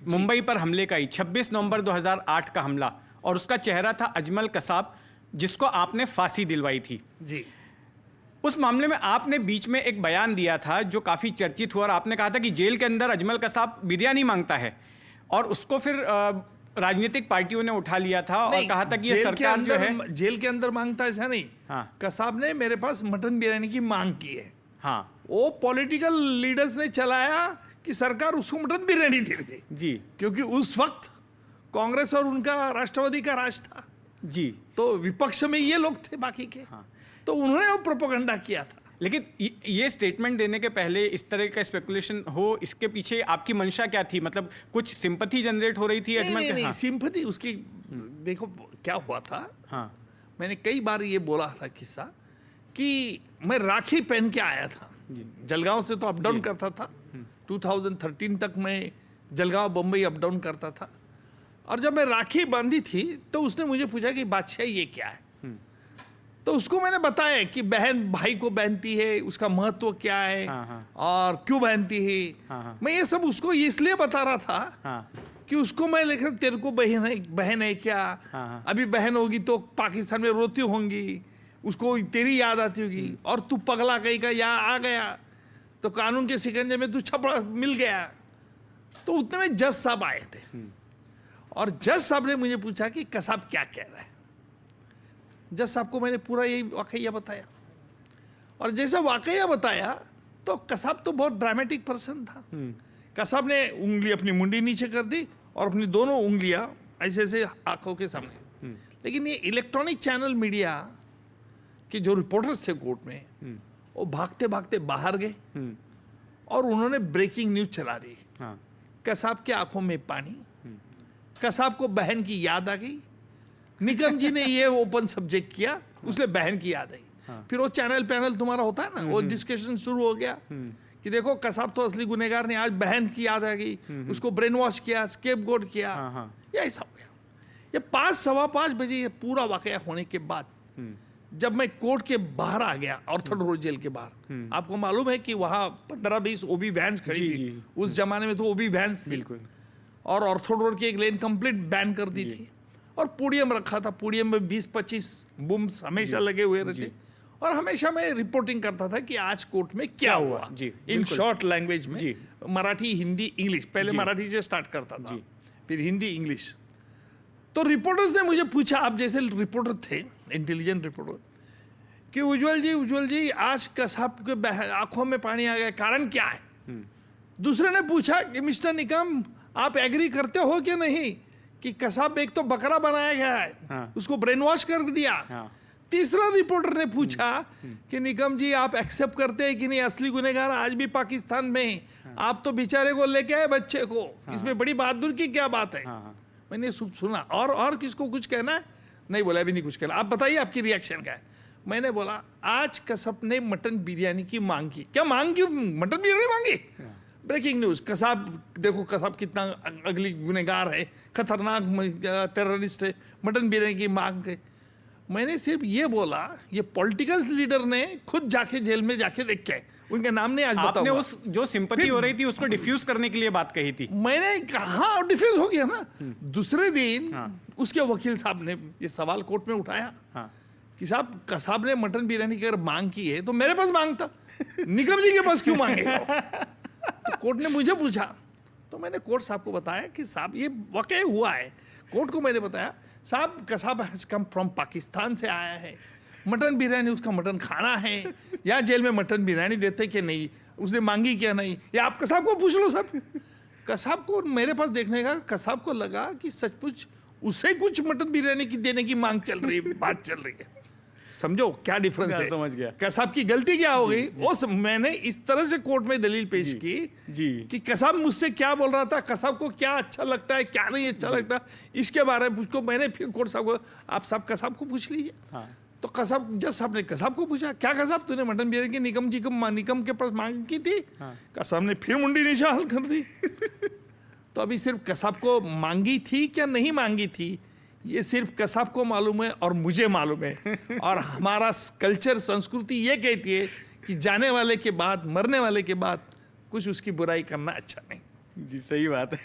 मुंबई पर हमले का ही 26 नवंबर 2008 का हमला, और उसका चेहरा था अजमल कसाब, जिसको आपने फांसी दिलवाई थी जी। उस मामले में आपने बीच में एक बयान दिया था जो काफी चर्चित हुआ, और आपने कहा था कि जेल के अंदर अजमल कसाब बिरयानी मांगता है, और उसको फिर राजनीतिक पार्टियों ने उठा लिया था और कहा था कि ये सरकार जो है जेल के अंदर मांगता है, ऐसा नहीं। हाँ। कसाब ने मेरे पास मटन बिरयानी की मांग की है। हाँ। वो पॉलिटिकल लीडर्स ने चलाया कि सरकार उसको मटन बिरयानी दे दे जी। क्योंकि उस वक्त कांग्रेस और उनका राष्ट्रवादी का राज था जी। तो विपक्ष में ये लोग थे बाकी के। हाँ। तो उन्होंने वो प्रोपेगेंडा किया था। लेकिन ये स्टेटमेंट देने के पहले इस तरह का स्पेकुलेशन हो, इसके पीछे आपकी मंशा क्या थी? मतलब कुछ सिंपैथी जनरेट हो रही थी अजमल के? नहीं, हाँ। सिंपैथी उसकी देखो क्या हुआ था। हाँ। मैंने कई बार ये बोला था किस्सा कि मैं राखी पहन के आया था। जलगांव से तो अप डाउन करता था। 2013 तक मैं जलगांव बम्बई अप डाउन करता था, और जब मैं राखी बांधी थी तो उसने मुझे पूछा कि बादशाह ये क्या है। तो उसको मैंने बताया कि बहन भाई को बहनती है, उसका महत्व क्या है। हाँ। और क्यों बहनती है। हाँ। मैं ये सब उसको इसलिए बता रहा था। हाँ। कि उसको मैं लेकर तेरे को बहन है क्या। हाँ। अभी बहन होगी तो पाकिस्तान में रोती होंगी, उसको तेरी याद आती होगी, और तू पगला कहीं का यहाँ आ गया तो कानून के शिकंजे में तू छपड़ा मिल गया। तो उतने में जज साहब आए थे, और जज साहब ने मुझे पूछा कि कसाब क्या कह रहा है। जज साहब को मैंने पूरा यही वाकया बताया, और जैसा वाकया बताया तो कसाब तो बहुत ड्रामेटिक पर्सन था। कसाब ने उंगली अपनी मुंडी नीचे कर दी और अपनी दोनों उंगलियां ऐसे ऐसे आंखों के सामने। लेकिन ये इलेक्ट्रॉनिक चैनल मीडिया के जो रिपोर्टर्स थे कोर्ट में, वो भागते भागते बाहर गए और उन्होंने ब्रेकिंग न्यूज चला दी। हाँ। कसाब के आंखों में पानी, कसाब को बहन की याद आ गई। निकम जी ने ये ओपन सब्जेक्ट किया, उसने बहन की याद आई। फिर वो चैनल पैनल तुम्हारा होता है ना, वो डिस्कशन शुरू हो गया कि देखो कसाब तो असली गुनहगार नहीं, आज बहन की याद आ गई, उसको ब्रेन वॉश किया, स्केपगोट किया। ये ऐसा हो गया। ये 5 सवा 5 बजे ये पूरा वाकया होने के बाद जब मैं कोर्ट के बाहर आ गया, ऑर्थर रोड जेल के बाहर, आपको मालूम है कि वहाँ 15-20 ओबी वैन्स खड़ी थी। उस जमाने में तो ओबी वैन्स थी, और ऑर्थर रोड की एक लेन कंप्लीट बैन कर दी थी, और पोडियम रखा था। पोडियम में 20-25 बूम्स हमेशा लगे हुए रहते, और हमेशा मैं रिपोर्टिंग करता था कि आज कोर्ट में क्या हुआ इन शॉर्ट लैंग्वेज में, मराठी, हिंदी, इंग्लिश। पहले मराठी से स्टार्ट करता था, फिर हिंदी, इंग्लिश। तो रिपोर्टर्स ने मुझे पूछा, आप जैसे रिपोर्टर थे, इंटेलिजेंट रिपोर्टर, कि उज्जवल जी आज कसाब के आंखों में पानी आ गया, कारण क्या है। दूसरे ने पूछा कि मिस्टर निकम, आप एग्री करते हो कि नहीं कि कसाब एक तो बकरा बनाया गया है, उसको ब्रेन वॉश कर दिया। तीसरा रिपोर्टर ने पूछा कि निकम जी आप एक्सेप्ट करते हैं कि नहीं, असली गुनहगार आज भी पाकिस्तान में, आप तो बेचारे को लेके आए बच्चे को, इसमें बड़ी बहादुर की क्या बात है। मैंने सुना, और किसको कुछ कहना है? नहीं बोला, अभी नहीं कुछ कहना, आप बताइए आपकी रिएक्शन क्या है। मैंने बोला आज कसाब ने मटन बिरयानी की मांग की। क्या मांग की? मटन बिरयानी मांगी। ब्रेकिंग न्यूज, कसाब देखो कसाब कितना अगली गुनहगार है, खतरनाक टेररिस्ट है, मटन बिरयानी की मांग है। मैंने सिर्फ ये बोला, ये पॉलिटिकल लीडर ने खुद जाके जेल में जाके देख के, उनके नाम नहीं आज बताऊंगा। आपने उस जो सिंपैथी हो रही थी उसको डिफ्यूज करने के लिए बात कही थी। मैंने कहा डिफ्यूज हो गया ना। दूसरे दिन उसके वकील साहब ने ये सवाल कोर्ट में उठाया कि साहब कसाब ने मटन बिरयानी की अगर मांग की है तो मेरे पास मांगता, निकम जी के पास क्यों मांगेगा। तो कोर्ट ने मुझे पूछा, तो मैंने कोर्ट साहब को बताया कि साहब ये वाकई हुआ है। कोर्ट को मैंने बताया, साहब Kasab has come from Pakistan से आया है, मटन बिरयानी उसका मटन खाना है, या जेल में मटन बिरयानी देते कि नहीं, उसने मांगी क्या नहीं, या आप कसाब को पूछ लो। सब कसाब को मेरे पास देखने का, कसाब को लगा कि सचमुच उसे कुछ मटन बिरयानी की देने की मांग चल रही है, बात चल रही है। समझो क्या डिफरेंस है। समझ गया। कसाब की गलती क्या हो गई, वो मैंने इस तरह से कोर्ट में दलील पेश की कि कसाब मुझसे क्या बोल रहा था, कसाब को क्या अच्छा लगता है, क्या नहीं अच्छा लगता, इसके बारे में उसको मैंने फिर कोर्ट साहब को, आप साहब कसाब को पूछ लीजिए। तो कसाब, जज साहब ने कसाब को पूछा, क्या कसाब तूने मटन बिरयानी की निकम के पास मांग की थी। कसाब ने फिर मुंडी नीचे हाल कर दी। तो अभी सिर्फ कसाब को मांगी थी क्या नहीं मांगी थी, ये सिर्फ कसाब को मालूम है और मुझे मालूम है। और हमारा कल्चर, संस्कृति ये कहती है कि जाने वाले के बाद, मरने वाले के बाद कुछ उसकी बुराई करना अच्छा नहीं। जी सही बात है।